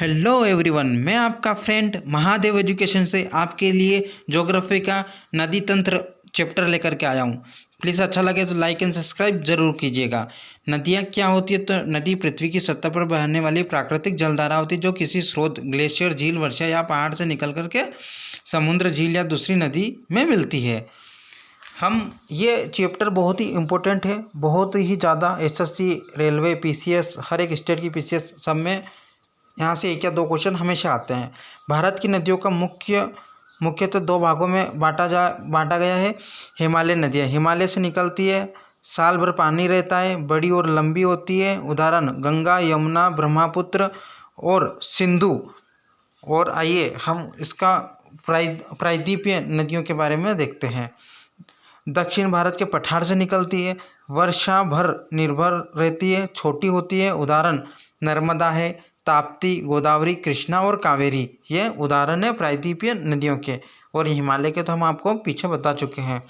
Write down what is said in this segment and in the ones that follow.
Hello everyone, मैं आपका friend Mahadev education से आपके लिए ज्योग्राफी का नदी तंत्र चैप्टर लेकर के आया हूँ। प्लीज़ अच्छा लगे तो लाइक एंड सब्सक्राइब जरूर कीजिएगा। नदियाँ क्या होती है? तो नदी पृथ्वी की सतह पर बहने वाली प्राकृतिक जलधारा होती है जो किसी स्रोत, ग्लेशियर, झील, वर्षा या पहाड़ से निकल करके समुद्र, झील या दूसरी नदी में मिलती है। हम ये चैप्टर बहुत ही इम्पोर्टेंट है, बहुत ही ज़्यादा एसएससी, रेलवे, पीसीएस, हर एक स्टेट की पीसीएस सब में यहाँ से एक या दो क्वेश्चन हमेशा आते हैं। भारत की नदियों का मुख्यतः दो भागों में बांटा गया है। हिमालय नदियाँ हिमालय से निकलती है, साल भर पानी रहता है, बड़ी और लंबी होती है। उदाहरण गंगा, यमुना, ब्रह्मपुत्र और सिंधु। और आइए हम इसका प्रायद्वीपीय नदियों के बारे में देखते हैं। दक्षिण भारत के पठार से निकलती है, वर्षा भर निर्भर रहती है, छोटी होती है। उदाहरण नर्मदा है, ताप्ती, गोदावरी, कृष्णा और कावेरी, ये उदाहरण है प्रायद्वीपीय नदियों के। और हिमालय के तो हम आपको पीछे बता चुके हैं।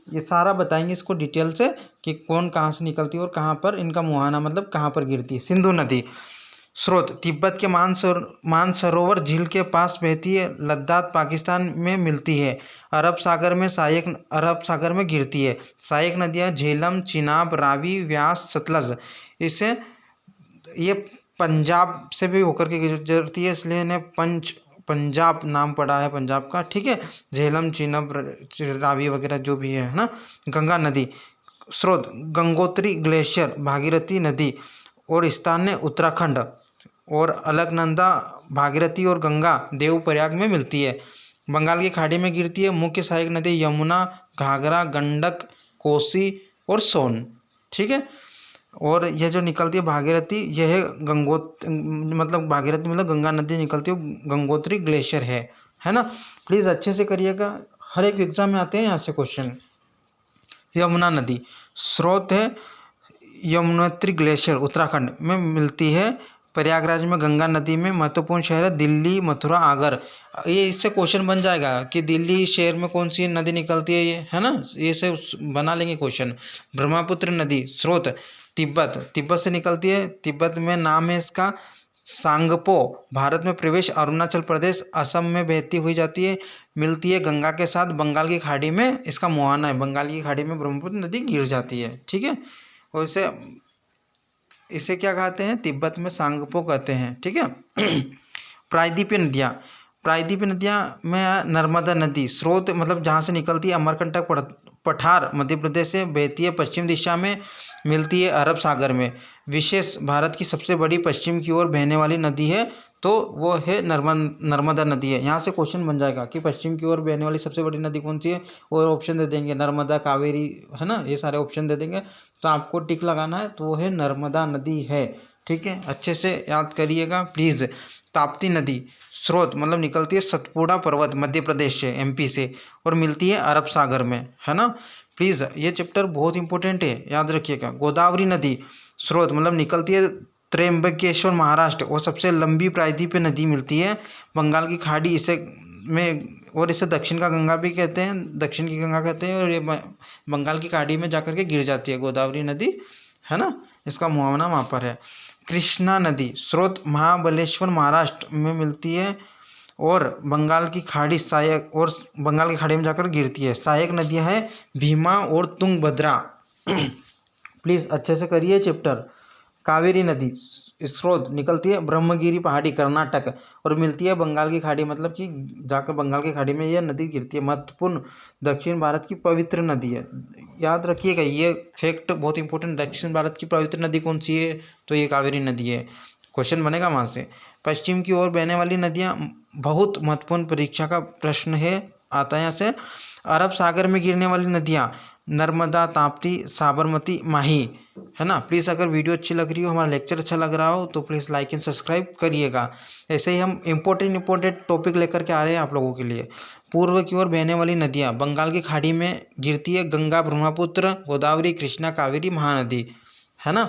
ये सारा बताएंगे इसको डिटेल से कि कौन कहाँ से निकलती है और कहाँ पर इनका मुहाना मतलब कहाँ पर गिरती है। सिंधु नदी स्रोत तिब्बत के मानसरोवर झील के पास बहती है, लद्दाख पाकिस्तान में मिलती है, अरब सागर में गिरती है। सहायक नदियाँ झेलम, चिनाब, रावी, व्यास, सतलज। इसे ये पंजाब से भी होकर के गुजरती है, इसलिए इन्हें पंजाब नाम पड़ा है पंजाब का। ठीक है, झेलम, चिनाब, रावी वगैरह जो भी है ना। गंगा नदी स्रोत गंगोत्री ग्लेशियर, भागीरथी नदी और स्थान है उत्तराखंड। और अलकनंदा, भागीरथी और गंगा देवप्रयाग में मिलती है। बंगाल की खाड़ी में गिरती है। मुख्य सहायक नदी यमुना, घाघरा, गंडक, कोसी और सोन। ठीक है, और यह जो निकलती है भागीरथी, यह है मतलब भागीरथी मतलब गंगा नदी निकलती है, गंगोत्री ग्लेशियर है ना। प्लीज़ अच्छे से करिएगा, हर एक एग्जाम में आते हैं यहाँ से क्वेश्चन। यमुना नदी स्रोत है यमुनोत्री ग्लेशियर, उत्तराखंड में मिलती है। प्रयागराज में गंगा नदी में महत्वपूर्ण शहर है दिल्ली, मथुरा, आगर। ये इससे क्वेश्चन बन जाएगा कि दिल्ली शहर में कौन सी नदी निकलती है, ये है ना, ये से बना लेंगे क्वेश्चन। ब्रह्मपुत्र नदी स्रोत तिब्बत से निकलती है, तिब्बत में नाम है इसका सांगपो। भारत में प्रवेश अरुणाचल प्रदेश, असम में बहती हुई जाती है, मिलती है गंगा के साथ बंगाल की खाड़ी में, इसका मुहाना है। बंगाल की खाड़ी में ब्रह्मपुत्र नदी गिर जाती है। ठीक है, और इसे क्या कहते हैं? तिब्बत में सांगपो कहते हैं। ठीक है। प्रायद्वीपीय नदियाँ में नर्मदा नदी स्रोत मतलब जहाँ से निकलती है अमरकंटक पठार मध्य प्रदेश से बहती है, पश्चिम दिशा में मिलती है अरब सागर में। विशेष भारत की सबसे बड़ी पश्चिम की ओर बहने वाली नदी है, तो वो है नर्मदा नदी है। यहाँ से क्वेश्चन बन जाएगा कि पश्चिम की ओर बहने वाली सबसे बड़ी नदी कौन सी है, और ऑप्शन दे देंगे नर्मदा, कावेरी, है ना, ये सारे ऑप्शन दे देंगे। तो आपको टिक लगाना है, तो वो है नर्मदा नदी है। ठीक है, अच्छे से याद करिएगा प्लीज़। ताप्ती नदी स्रोत मतलब निकलती है सतपुड़ा पर्वत मध्य प्रदेश से, एमपी से, और मिलती है अरब सागर में, है ना। प्लीज़ ये चैप्टर बहुत इंपॉर्टेंट है, याद रखिएगा। गोदावरी नदी स्रोत मतलब निकलती है त्र्यंबकेश्वर, महाराष्ट्र, और सबसे लंबी प्रायद्वीपीय नदी मिलती है बंगाल की खाड़ी और इसे दक्षिण का गंगा भी कहते हैं, दक्षिण की गंगा कहते हैं। और ये बंगाल की खाड़ी में जाकर के गिर जाती है गोदावरी नदी, है ना, इसका मुहावना वहाँ पर है। कृष्णा नदी स्रोत महाबलेश्वर, महाराष्ट्र में मिलती है, और बंगाल की खाड़ी में जाकर गिरती है। सहायक नदियाँ हैं भीमा और तुंगभद्रा। प्लीज़ अच्छे से करिए चैप्टर। कावेरी नदी स्रोत निकलती है ब्रह्मगिरी पहाड़ी, कर्नाटक, और मिलती है बंगाल की खाड़ी, मतलब कि जाकर बंगाल की खाड़ी में यह नदी गिरती है। महत्वपूर्ण दक्षिण भारत की पवित्र नदी है, याद रखिएगा ये फैक्ट बहुत इंपॉर्टेंट। दक्षिण भारत की पवित्र नदी कौन सी है? तो ये कावेरी नदी है, क्वेश्चन बनेगा वहाँ से। पश्चिम की ओर बहने वाली नदियाँ बहुत महत्वपूर्ण परीक्षा का प्रश्न है, आता है यहाँ से। अरब सागर में गिरने वाली नदियाँ नर्मदा, ताप्ती, साबरमती, माही, है ना। प्लीज़ अगर वीडियो अच्छी लग रही हो, हमारा लेक्चर अच्छा लग रहा हो, तो प्लीज़ लाइक एंड सब्सक्राइब करिएगा। ऐसे ही हम इंपॉर्टेंट टॉपिक लेकर के आ रहे हैं आप लोगों के लिए। पूर्व की ओर बहने वाली नदियाँ बंगाल की खाड़ी में गिरती है गंगा, ब्रह्मपुत्र, गोदावरी, कृष्णा, कावेरी, महानदी, है ना।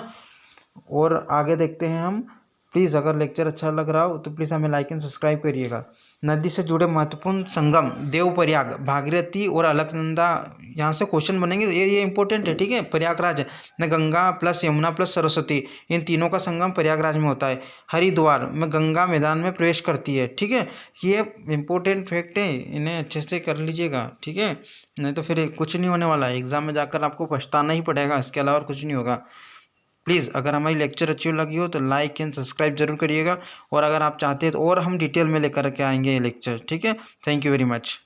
और आगे देखते हैं हम प्लीज़ अगर लेक्चर अच्छा लग रहा हो तो प्लीज़ हमें लाइक एंड सब्सक्राइब करिएगा। नदी से जुड़े महत्वपूर्ण संगम देवप्रयाग, भागीरथी और अलकनंदा, यहाँ से क्वेश्चन बनेंगे, ये इंपॉर्टेंट है, ठीक है। प्रयागराज में गंगा प्लस यमुना प्लस सरस्वती, इन तीनों का संगम प्रयागराज में होता है। हरिद्वार में गंगा मैदान में प्रवेश करती है, ठीक है। ये इंपॉर्टेंट फैक्ट है, इन्हें अच्छे से कर लीजिएगा, ठीक है। नहीं तो फिर कुछ नहीं होने वाला है, एग्जाम में जाकर आपको पछताना ही पड़ेगा, इसके अलावा और कुछ नहीं होगा। प्लीज़ अगर हमारी लेक्चर अच्छी लगी हो तो लाइक एंड सब्सक्राइब जरूर करिएगा, और अगर आप चाहते हैं तो और हम डिटेल में लेकर के आएंगे ये लेक्चर, ठीक है। Thank you very much.